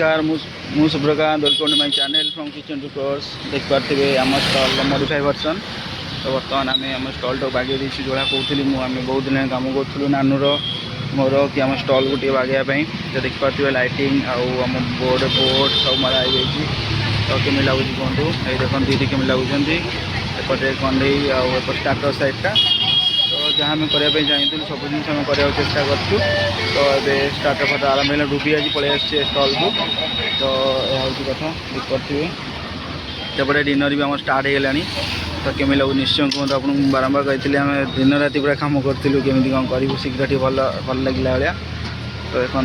नमस्कार मु Subrakant welcome to my channel from kitchen to course देख पारे आम स्टल मॉडिफाई वर्सन तो बर्तमान आम आम स्टल टाक बागे देसी जोड़ा कहती मुझे बहुत दिन कम करूँ नानूर मोर कि आम स्टल गोटे बागेवाई तो देख पारे लाइटिंग आम बोर्ड बोर्ड सब मरा तो केमी लगुच कहतु ये देखते दीदी केमी लगुंट एपटे कंडे आपर स्टार्टर साइडटा तो जहाँ आम करने चाहिए सब जिन करने चेष्टा करूँ तो ये स्टार्टर फट आरंभ है डूबी आज पलि आसे स्टल को तो यह हूँ कथा देखिए सेपटे डिनर भी आम स्टार्ट हो गलानी तो केमी लगू निश्चय कहते आपको बारंबार कही आम दिन राति पूरा कम करूँ केमी कौन करूँ शीघ्र भल भल लगे भाया तो देखो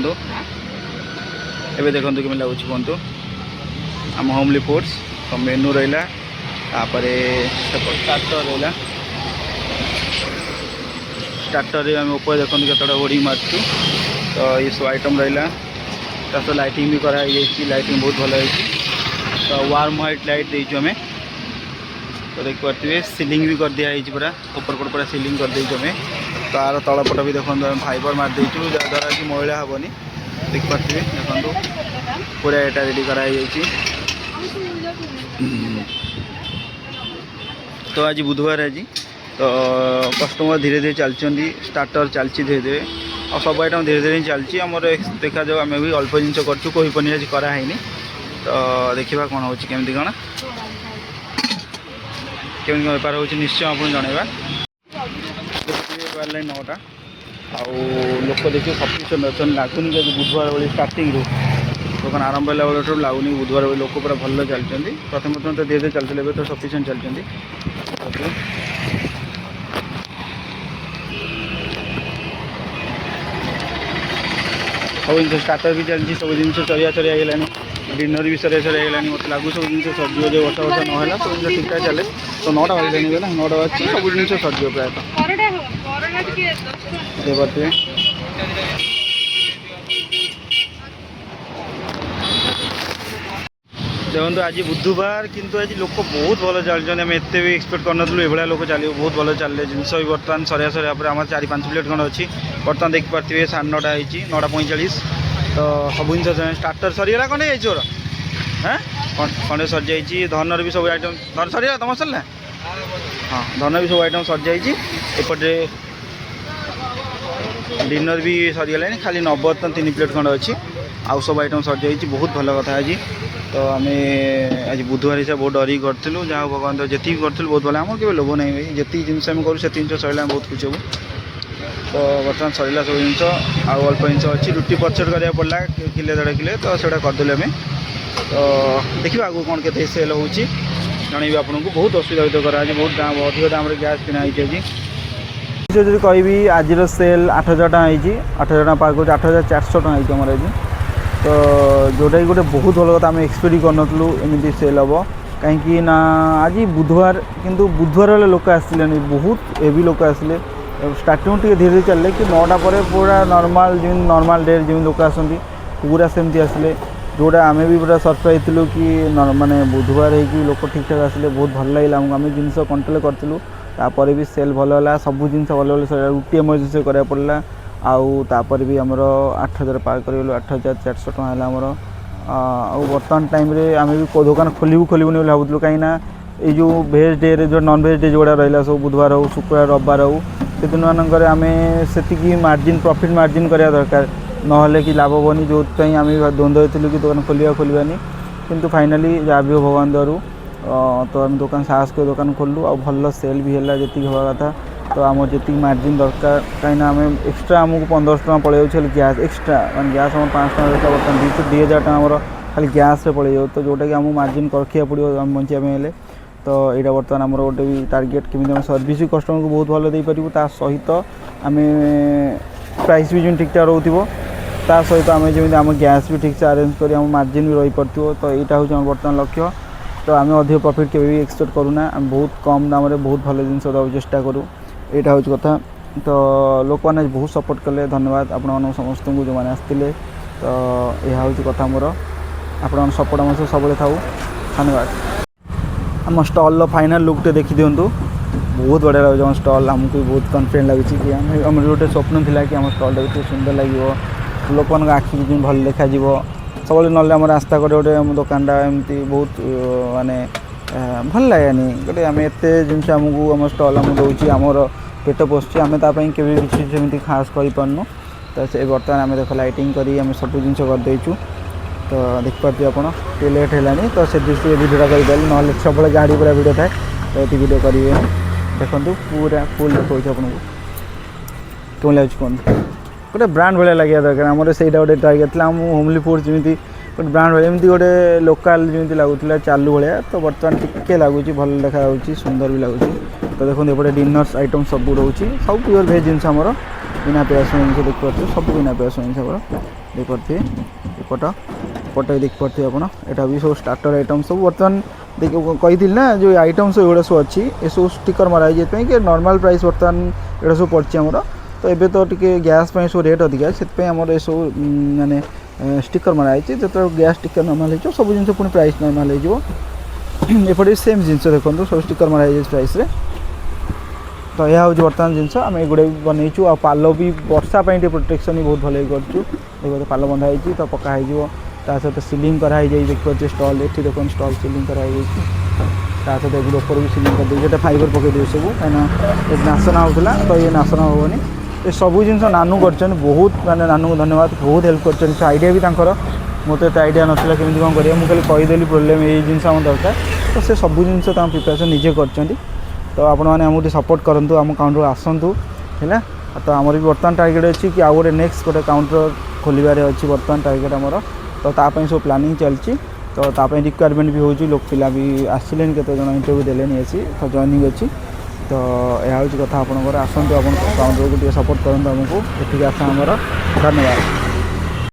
ये देखो केमी लगुच कहतु आम होमली फूड्स तो मेनू रहा स्टार्टर रहा स्टार्टर आम ऊपर देखो केतटा होर्डिंग मार्चु तो ये सब आइटम रहा तो लाइटिंग भी कराई लाइटिंग बहुत भल है तो वार्म व्हाइट लाइट देचु आम तो देख पारे सीलिंग भी कर दिखाई पूरा ऊपर पूरा सीलिंग कर देचु आम तो आर तलपट भी देखो फाइबर मार देचु जहाँद्वारा कि मैला हेनी देख पारे देखो पूरा यहाँ रेडी कराई तो आज बुधवार आज तो कस्टमर धीरे धीरे चलती स्टार्टर चलती धीरे धीरे और सब आइटम धीरे धीरे चलती आम देखा जाओ आम भी अल्प जिन कर कोई पनीर आज कराई तो देखा कौन होमती कौन केमी बेपार हो निश्चय आपको जनवा देखिए 9टा आउ लोक देखिए सफिसीयंट अच्छा लगुनि बुधवार भाई स्टार्टिंग दुकान आरंभ है बेलू लगुनि बुधवार भाई लोक पूरा भल चलती प्रथम प्रथम तो धीरे धीरे चलते तो सफिसीयंट चलती सब जिन स्टार्टर भी चलती सब जिन चरिया चरिया गलानी डिनर भी सरिया सरिया गलानी मत लगू सब जिन सरजो जो वर्षा वर्षा ना सब जिन ठीक ठाक चले तो 9टा बजलानी गला 9टा बजे सब जिन सरजो प्रायतः देखो आज बुधवार किंतु आज लोक बहुत भल चलते आम एत भी एक्सपेक्ट करनू ये लोक चलो बहुत भल चलिए जिनस भी बर्तमान सरिया सरिया आम 4-5 प्लेट खंड अच्छी बर्तमान देख पारे 9:30 होती 9:45 तो सब जिन स्टार्टर सरीगला खंडे जाइए हाँ खंडे सरी जाइए धनर भी सब आइटम धन सरीगला तुम सरला हाँ धन भी सब आइटम सरी जाइए एपटे डिनर भी सरीगला खाली नवबर्तन 3 प्लेट खंड अच्छी आउ सब आइटम सरी जाइए बहुत भल कथा आज तो आम आज बुधवार हिसाब बहुत डरी करूँ जहाँ भगवान तो जी करूँ बहुत भल आम के लोभ नहीं भाई जी जिनस करूँ से जिन सरला बहुत खुशी हूँ तो बर्तमान सरला सब जिन अल्प जिन अच्छी रुटी परचेट करा पड़ा किले 1.5 किलो तो से करदेलु आम तो देखा आगे कौन के सेल हो जनइबी आपको बहुत असुविधा तो कराई बहुत दाम अधिक दाम गैस किना जी कहि आज सेल 8,000 टଙ୍କା 8,000 टଙ୍କା पार कर 8,400 टଙ୍କା आमर आज तो जोटा कि गोटे बहुत भल कथा आम एक्सपेक्ट करूँ एमती सेल हम कहीं आज बुधवार किंतु बुधवार वाले लोक आसले बहुत हेवी लोक आसले स्टार्टिंग धीरे धीरे चलते कि 9टा पर पूरा नॉर्मल डे जो लोक आसती पूरा सेमती आसले जोटा आम भी पूरा सरप्राइज थी कि माने बुधवार हो लोक ठीक ठाक आसले बहुत भल लगे आमको आम जिन कंट्रोल करूँ तापर भी सेल भल है सब जिन भल भल रुटी एमरजेंसी करा पड़ा आउ तापर भी आमर 8,000 पार कर 8,400 टଙ୍କା है आमर बर्तमान टाइम आम भी दुकान खोलूनी भावुँ कहीं जो भेज डे जो नॉन भेज डे जोड़ा रहा सब बुधवार हो शुक्रवार रविवार हो से दिन मानक आम से मार्जिन प्रॉफिट मार्जिन करा दरकार ना कि लाभ हेनी जो आम द्वंद्व थी कि दुकान खोलवानी किंतु फाइनाली जहाँ भी हो भगवान दरु तो आम दुकान साहस कर दुकान खोलू आ भल सेल भी है जी हवा कथा तो आम जी मार्जिन दरकार कहीं आम एक्सट्रा आमको 1,500 टଙ୍କା पड़े जाए गैस एक्सट्रा मैं गैस आम 500 टଙ୍କା देखा बर्तमान 2,000 टଙ୍କା आमर खाली गैस पड़े जाए तो जोटा कि आमको मार्जिन रखा पड़ो आम बचाई तो यहाँ बर्तमान आमर गोटे भी टार्गेट केमी सर्विस कस्टमर को बहुत भल देपारू ता सहित आम प्राइस भी जो ठीक ठाक रोथो ता सहित आम जमी आम गैस भी ठीक से अरेंज कर मार्जिन भी रही पार्थो तो यहाँ हूँ बर्तमान लक्ष्य तो आम अधिक प्रॉफिट के भी एक्सपेक्ट करूना आम बहुत कम दाम बहुत भल जिन देवाक चेष्टा करूँ यहाँ हूँ कथा तो लोक मैंने बहुत सपोर्ट कले धन्यवाद आपण समस्त को जो मैंने आसते तो यह हूँ कथा मोर आपण सपोर्ट आम सब था धन्यवाद आम स्टल फाइनाल लुकटे देखी दिंतु बहुत बढ़िया लगे आम स्टल आमको बहुत कन्फिडेंट लगी कि आम गोटे स्वप्न था कि आम स्टल सुंदर लगे लोक आखि भल देखा सबले ना रास्ता कड़े गोटे दुकानटा एमती बहुत माने भल लगेनि गोटे आम एत जिनस आमको आम स्टल आम दूसरी आमर पेट पोषी आम तापाई के किसी खास करूँ तो से बर्तमान आम देख लाइटिंग करी आम सब जिन करदेचु तो देखिपे आप लेट है तो से दृष्टि भिडियोटा करें ना सब गाड़ी पूरा भिड थाए तो ये भिड करेंगे देखो पूरा फुल देखा आपको कौन लगे कौन गोटे ब्रांड भाया लगे दरकार आम से गोटे टारगेट था होमली फूड जमी गोटे ब्रांड भाई एमती गोटे लोकाल जमी लगुला चालू भाया तो बर्तमान टिके लगुच भल देखा सुंदर भी लगुच तो देखो एपटे डिनर्स आइटम सब रोचे सब प्योर भेज जिन बिना प्याज जिन देखिपे सब बिना प्याज जिन देखिपे एपटे देखिपे आप भी सब स्टार्टर आइटम सब बर्तमान कही ना जो आइटम सब एगुड़ा सब अच्छी ये सब स्टिकर मरा कि नॉर्मल प्राइस बर्तमान एटा सब पड़ी आमर तो ये तो टी गैस सब रेट अधिका से आमर ये सब माने स्टिकर मराई जो गैस स्टिकर नॉर्मल हो सब जिन पुणी प्राइस नॉर्मल होपटे सेम जिन देखो सब स्टिकर मराई प्राइस रे तो यह हूँ बर्तमान जिनस आम एगुड़े भी बनईचु आ पाल भी वर्षा प्रोटेक्शन भी बहुत भल करूँ देखो पाल बंधाई तो पकाई सहित सिलिंग कराई देखिए स्टल ये देखो स्टल सिलिंग कराई सहित एगुड़े ऊपर भी सिलिंग कर देते फाइबर पकई दे सब कहीं नाशना होता तो ये नाशना हेनी ये सब जिन नानू कर बहुत मानते नानू को धन्यवाद बहुत हेल्प कर आइडिया भी मत तो आइडिया नाला केमी कौन करें मुझे कहीदेली प्रोब्लेम ये जिन दरकार तो से सब जिन प्रिपेरेसन निजे कर तो आपण मैंने आमको सपोर्ट करूँ आम काउंटर आसतु है तो आमर भी बर्तमान टार्गेट अच्छी कि आउ गोटे नेक्स्ट गोटे काउंटर खोलिबार अच्छी बर्तमान टार्गेट आमर तो तापाई सब प्लानिंग चलती तो तापाई रिक्वायरमेंट भी होची लोक पिला भी आसिले केते जन इंटरव्यू देले आसी तो जॉइनिंग अच्छी तो यह हूँ कथा आपंकर आसतु आप काउंटर को सपोर्ट करूँ आमको ये आसा आमर धन्यवाद।